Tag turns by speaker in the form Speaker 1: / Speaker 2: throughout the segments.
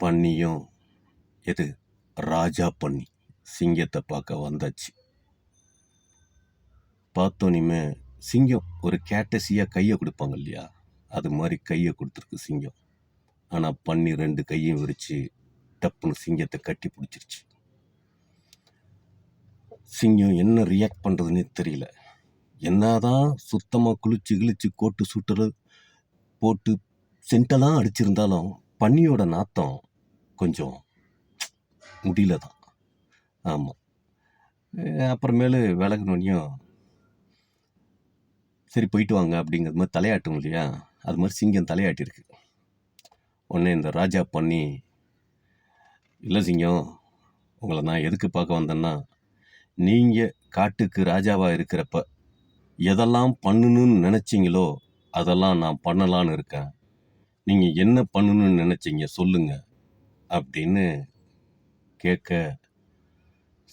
Speaker 1: பன்னியும் எது ராஜா பன்னி சிங்கத்தை பார்க்க வந்தாச்சு. பார்த்தோன்னுமே சிங்கம் ஒரு கேட்டசியாக கையை கொடுப்பாங்க இல்லையா, அது மாதிரி கையை கொடுத்துருக்கு சிங்கம். ஆனால் பன்னி 2 கையும் விரித்து டப்புன்னு சிங்கத்தை கட்டி பிடிச்சிருச்சு. சிங்கம் என்ன ரியாக்ட் பண்ணுறதுன்னே தெரியல. என்னதான் சுத்தமாக குளிச்சு கோட்டு சூட்டரு போட்டு சென்டெல்லாம் அடிச்சிருந்தாலும் பன்னியோட நாத்தம் கொஞ்சம் முடியல தான். ஆமாம். அப்புறமேலு விலகுனோனையும் சரி போயிட்டு வாங்க அப்படிங்கிற மாதிரி தலையாட்டும் இல்லையா, அது மாதிரி சிங்கம் தலையாட்டிருக்கு. உடனே இந்த ராஜா பன்னி, இல்லை சிங்கம், உங்களை நான் எதுக்கு பார்க்க வந்தேன்னா, நீங்கள் காட்டுக்கு ராஜாவாக இருக்கிறப்ப எதெல்லாம் பண்ணணும்னு நினச்சிங்களோ அதெல்லாம் நான் பண்ணலான்னு இருக்கேன். நீங்கள் என்ன பண்ணணும்னு நினச்சிங்க சொல்லுங்க அப்படின்னு கேட்க,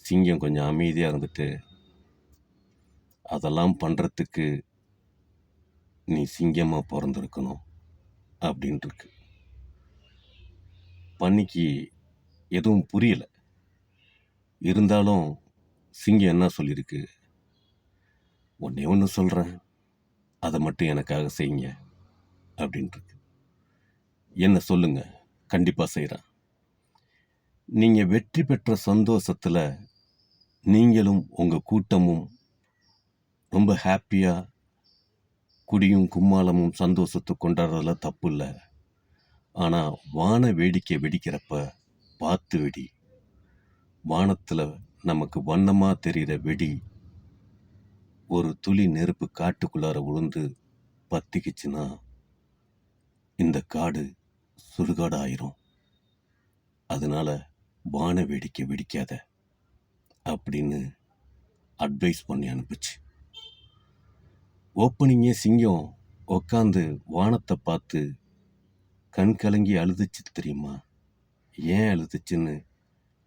Speaker 1: சிங்கம் கொஞ்சம் அமைதியாக இருந்துட்டு, அதெல்லாம் பண்ணுறதுக்கு நீ சிங்கமாக பிறந்திருக்கணும் அப்படின்ட்டுருக்கு. பன்னிக்கு எதுவும் புரியலை. இருந்தாலும் சிங்கம் என்ன சொல்லியிருக்கு, ஒன்றே ஒன்று சொல்கிறேன், அதை மட்டும் எனக்காக செய்யுங்க அப்படின்ட்டுருக்கு. என்ன சொல்லுங்க, கண்டிப்பாக செய்கிறேன். நீங்கள் வெற்றி பெற்ற சந்தோஷத்தில் நீங்களும் உங்கள் கூட்டமும் ரொம்ப ஹாப்பியாக குடியும் கும்மாளமும் சந்தோஷத்தை கொண்டாடுறதுல தப்பு இல்லை. ஆனால் வான வேடிக்கை வெடிக்கிறப்ப பார்த்து வெடி. வானத்தில் நமக்கு வண்ணமாக தெரிகிற வெடி ஒரு துளி நெருப்பு காட்டுக்குள்ளார விழுந்து பத்திக்குச்சுன்னா இந்த காடு சுடுகாடு ஆயிரும். அதனால வான வேடிக்கை வெடிக்காத அப்படின்னு அட்வைஸ் பண்ணி அனுப்புச்சு. ஓப்பனிங்கே சிங்கம் உக்காந்து வானத்தை பார்த்து கண் கலங்கி அழுதுச்சு தெரியுமா. ஏன் அழுதுச்சுன்னு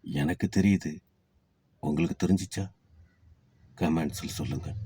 Speaker 1: எனக்கு தெரியுது. உங்களுக்கு தெரிஞ்சிச்சா? கமெண்ட்ஸில் சொல்லுங்கள்.